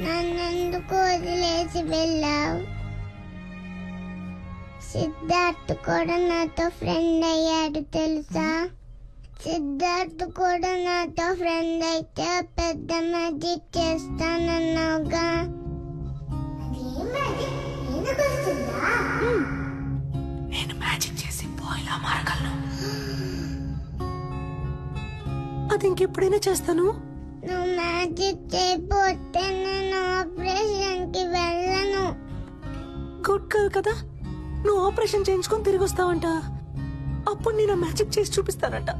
నన్నెందుకు వదిలేసి వెళ్ళావు? సిద్ధార్థ్ కూడా నాతో ఫ్రెండ్ అయ్యాడు తెలుసా? సిద్ధార్థ్ కూడా నాతో ఫ్రెండ్ అయితే పెద్ద మ్యాజిక్ చేస్తానన్నావుగా. నేను మ్యాజిక్ చేసి పోయిలా మారగలను. అది ఇంకెప్పుడైనా చేస్తాను. నువ్వు మ్యాజిక్ చేయకపోతే నేను ఆపరేషన్ కి వెళ్ళను. గుడ్ గర్ల్ కదా, నువ్వు ఆపరేషన్ చేయించుకొని తిరిగి వస్తావంట. అప్పుడు నేను మ్యాజిక్ చేసి చూపిస్తానంట.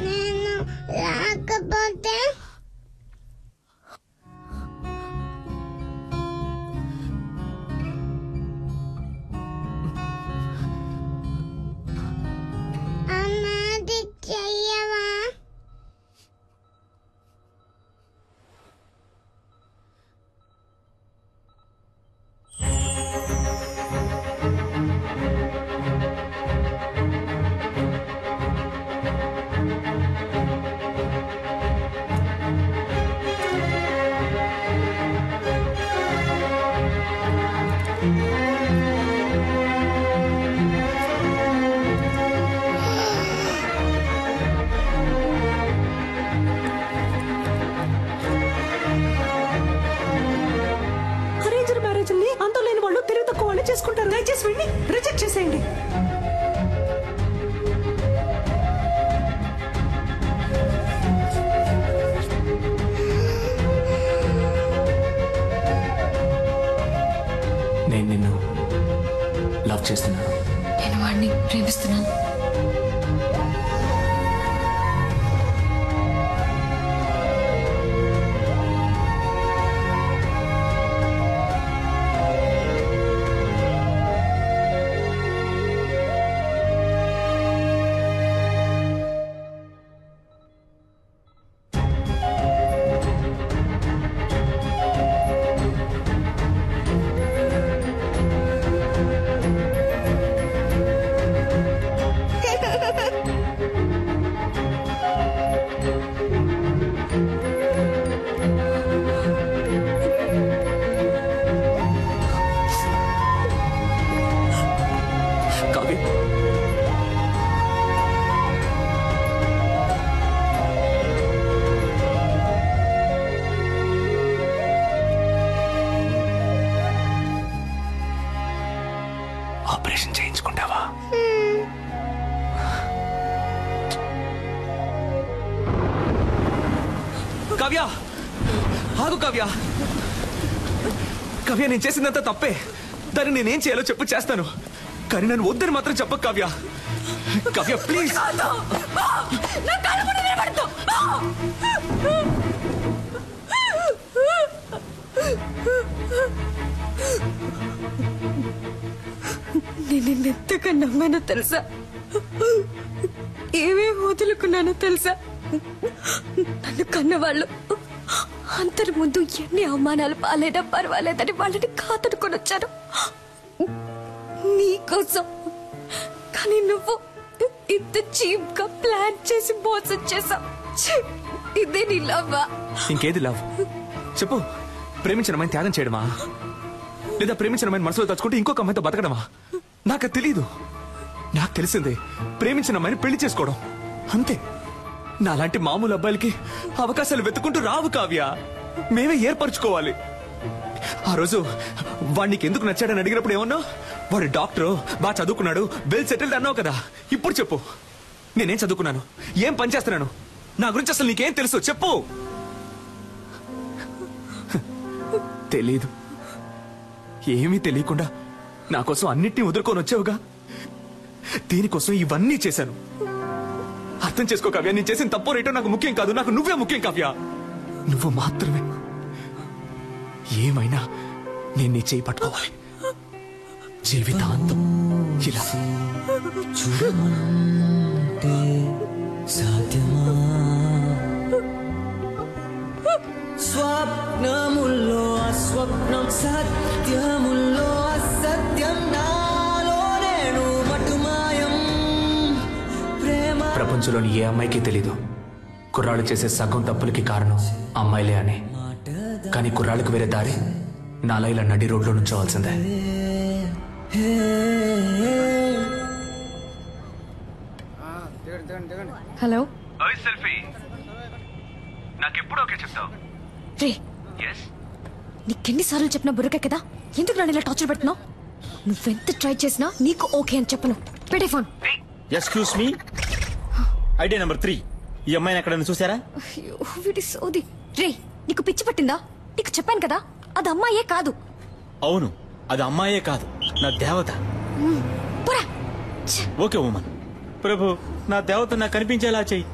నేను రాకపోతే ఆ మ్యాజిక్ చెయ్యవా? అంత లేని వాళ్ళు తెలివి తక్కువ వాళ్ళు చేసుకుంటారు. దయచేసి వెళ్ళి రిజెక్ట్ చేసేయండి. నేను నిన్ను లవ్ చేస్తున్నాను. నేను వాడిని ప్రేమిస్తున్నాను. ఆపరేషన్ చేయించుకుంటావా? కావ్య, ఆగు కావ్య. కావ్య, నేను చేసిందంతా తప్పే. దాన్ని నేనేం చేయాలో చెప్పు, చేస్తాను. కానీ నన్ను వద్దని మాత్రం చెప్పకు కావ్య. కావ్య ప్లీజ్. నేను నిన్నెంతగా నమ్మానో తెలుసా? ఏమేమి వదులుకున్నానో తెలుసా? నన్ను కన్నవాళ్ళు అందరి ముందు ఎన్ని అవమానాలు పాలైనా పర్వాలేదని వాళ్ళని కాదనుకొని వచ్చాను నీకోసం. కానీ నువ్వు ఇంత చీప్ గా ప్లాన్ చేసి మోసం చేసావు. ఇదే నీ లవ్వా? ఇంకేది లవ్ చెప్పు. ప్రేమించిన అమ్మాయిని త్యాగం చేయడమా, లేదా ప్రేమించిన అమ్మాయిని మనసులో తలుచుకుంటే ఇంకొక అమ్మాయితో బతకడమా? నాకు తెలీదు. నాకు తెలిసిందే ప్రేమించిన అమ్మాయిని పెళ్లి చేసుకోవడం, అంతే. నాలాంటి మామూలు అబ్బాయిలకి అవకాశాలు వెతుకుంటూ రావు కావ్య. మేమే ఏర్పరచుకోవాలి. ఆ రోజు వాడికి ఎందుకు నచ్చాడని అడిగినప్పుడు ఏమన్నావు? వాడు డాక్టరు, బాగా చదువుకున్నాడు, వెల్ సెటిల్డ్ అన్నావు కదా. ఇప్పుడు చెప్పు, నేనేం చదువుకున్నాను, ఏం పని చేస్తున్నాను, నా గురించి అసలు నీకేం తెలుసు చెప్పు. తెలీదు. ఏమీ తెలియకుండా నా కోసం అన్నిటినీ వదులుకొని వచ్చావుగా. దీనికోసం ఇవన్నీ చేశాను. అర్థం చేసుకో కావ్య, నేను చేసిన తప్పో రేటో నాకు ముఖ్యం కాదు. నాకు నువ్వే ముఖ్యం కావ్య. నువ్వు మాత్రమే. ఏమైనా నేను నీ చేయి పట్టుకోవాలి జీవితాంతం. ఇలా చూడమంటే సాధ్యమా? స్వప్నముల్లో అస్వప్నం, సత్యముల్లో అసత్యం, నాలో నేను మటుమాయం. ప్రేమ ప్రపంచంలోని ఏ అమ్మాయికి తెలీదు కుర్రాళ్ళు చేసే సగం తప్పులకి కారణం అమ్మాయిలే అని. కానీ కుర్రాళ్ళకి వేరే దారి నాలా ఇలా నడి రోడ్లో నుంచోవాల్సిందే. హలో నాకెప్పుడు ఓకే చెప్తావు? రే నీకెన్నిసార్లు చెప్పినా బుర్రకే కదా, ఎందుకు నన్ను ఇలా టార్చర్ పెడుతున్నావు? నువ్వెంత ట్రై చేసినా నీకు ఓకే అని చెప్పను. పెట్టే phone. Excuse me, idea number 3. ఈ అమ్మాయిని ఎక్కడైనా చూసారా? అయ్యో వీడి సోది. రే నీకు పిచ్చి పట్టిందా? నీకు చెప్పాను కదా అది అమ్మాయే కాదు. అవును, అది అమ్మాయే కాదు, నా దేవత. పోరా. Okay woman. ప్రభు, నా దేవత నాకు కనిపించేలా చెయ్యి.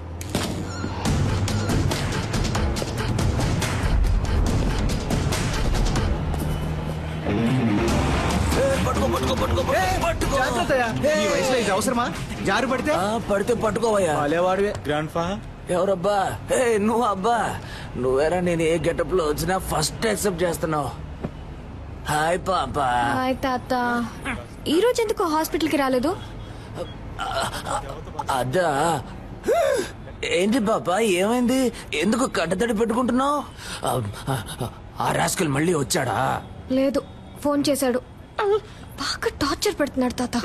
ఈ వయసులో ఇది అవసరమా? జారు పడితే పడితే పట్టుకోవయ్యా. వాడేవాడివే. గ్రాండ్ ఫా ఎవరబ్బా? నువ్వు అబ్బా, నువ్వేరా. నేను ఏ గెటప్ లో వచ్చినా ఫస్ట్ యాక్సెప్ట్ చేస్తున్నావు. హాయ్ పాపా. హాయ్ తాత. ఈ రోజు ఎందుకు హాస్పిటల్ కి రాలేదు? అదా, ఏంటి పాప ఏమైంది? ఎందుకు కట్టతడి పెట్టుకుంటున్నావు? ఆ రాస్కల్ మళ్ళీ వచ్చాడా? లేదు, ఫోన్ చేశాడు. బాగా టార్చర్ పెడుతున్నాడు తాత.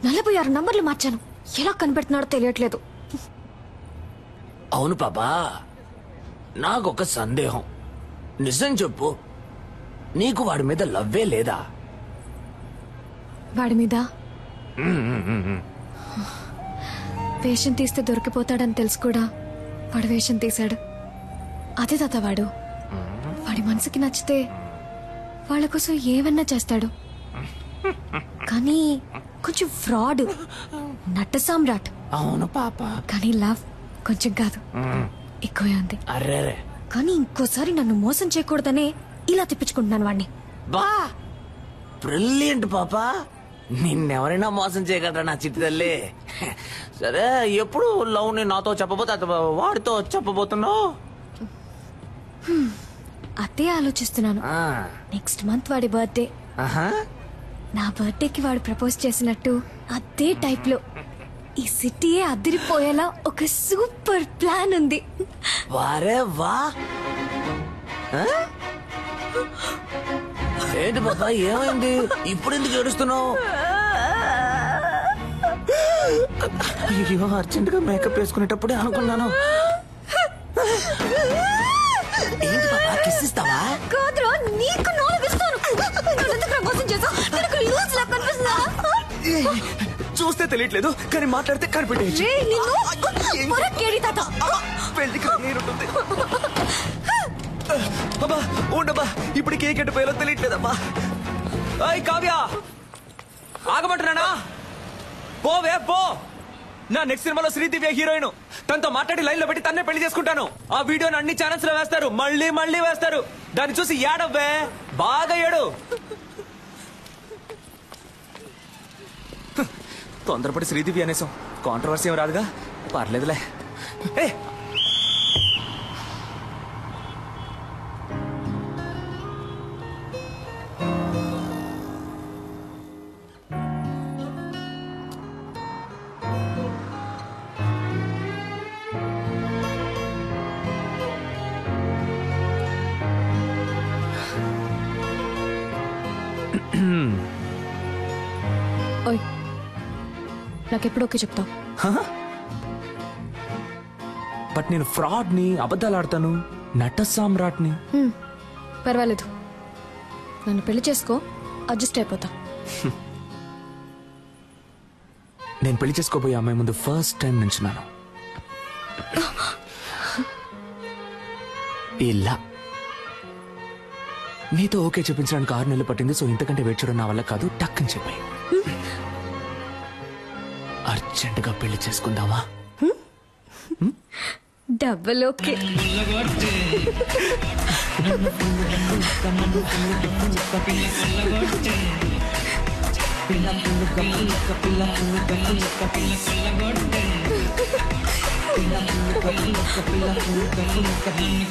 46 నంబర్లు మార్చాను, ఎలా కనిపెడుతున్నాడో తెలియట్లేదు. అవును పాపా, నాకొక సందేహం. నిజం చెప్పు, నీకు వాడి మీద లవ్వే లేదా? వాడి మీద వేషం తీస్తే దొరికిపోతాడని తెలుసు కూడా వాడు వేషం తీశాడు. అదే తాత వాడు. వాడి మనసుకి నచ్చితే వాళ్ళ కోసం ఏమన్నా చేస్తాడు. కానీ కొంచెం ఫ్రాడ్, నట్ట సామ్రాట్. అవును పాప, కానీ లవ్ కొంచెం కాదు, ఎక్కువే ఉంది. అర్రే కానీ ఇంకోసారి నన్ను మోసం చేయకూడదనే ఇలా తెప్పించుకుంటున్నాను వాడిని. బా, బ్రిలియంట్ పాపా. నిన్నెవరైనా మోసం చేయగలరా నా చిట్టి తల్లి? సరే, ఎప్పుడు లవ్ ని నాతో చెప్పబోతే వాడితో చెప్పబోతున్నావు? అదే ఆలోచిస్తున్నాను. నెక్స్ట్ మంత్ వాడి బర్త్డే. నా బర్త్డేకి వాడు ప్రపోజ్ చేసినట్టు అదే టైప్ లో ఈ సిటీయే అదిరిపోయేలా ఒక సూపర్ ప్లాన్ ఉంది. వారే వా. ఏంటి బాబా, ఏమైంది? ఇప్పుడు ఎందుకు ఏడుస్తున్నావు? అయ్యో, అర్జెంట్ గా మేకప్ వేసుకునేటప్పుడే అనుకున్నాను. ఏంటి బాబా, కిస్ ఇస్తావా? కాదురా, నీకు 4 ఇస్తాను. నన్నెందుకు ప్రపోజ్ చేసావు? నాకు లూజ్ లా కనిపిస్తుందా? చూస్తే తెలియట్లేదు, కానీ మాట్లాడితే కనిపెట్టేయచ్చు. రేయ్, నిన్ను పొరకేడి తాత. పెళ్లికి నేనుంటుంది. అబ్బా ఉండబ్బా, ఇప్పుడు కేక్ ఎట్టిపోయాలో తెలియట్లేదమ్మా. అయ్ కావ్య, ఆగమంటున్నానా? పోవే పో. నా నెక్స్ట్ సినిమాలో శ్రీదివ్య హీరోయిన్. తనతో మాట్లాడి లైన్ లో పెట్టి తన్నే పెళ్లి చేసుకుంటాను. ఆ వీడియోని అన్ని ఛానల్స్ లో వేస్తారు, మళ్ళీ మళ్ళీ వేస్తారు. దాన్ని చూసి ఏడవ్వే, బాగా ఏడు. తొందరపడి శ్రీదివ్య అనేసాం, కాంట్రవర్సీ ఏం రాదుగా, పర్లేదులే. ఏ ఓయ్, నాకెప్పుడు ఓకే చెప్తావు? బట్ నేను ఫ్రాడ్ ని, అబద్ధాలు ఆడతాను, నట సామ్రాట్ని. పర్వాలేదు, నన్ను పెళ్లి చేసుకో, అడ్జస్ట్ అయిపోతా. నేను పెళ్లి చేసుకోబోయే అమ్మాయి ముందు ఫస్ట్ టైం నించున్నాను. ఇలా నీతో ఓకే చెప్పించడానికి 6 నెలలు పట్టింది. సో ఇంతకంటే వెయిట్ చేయడం నా వల్ల కాదు, టక్కని చెప్పాయి. అర్జెంటుగా పెళ్లి చేసుకుందామా? Double okay.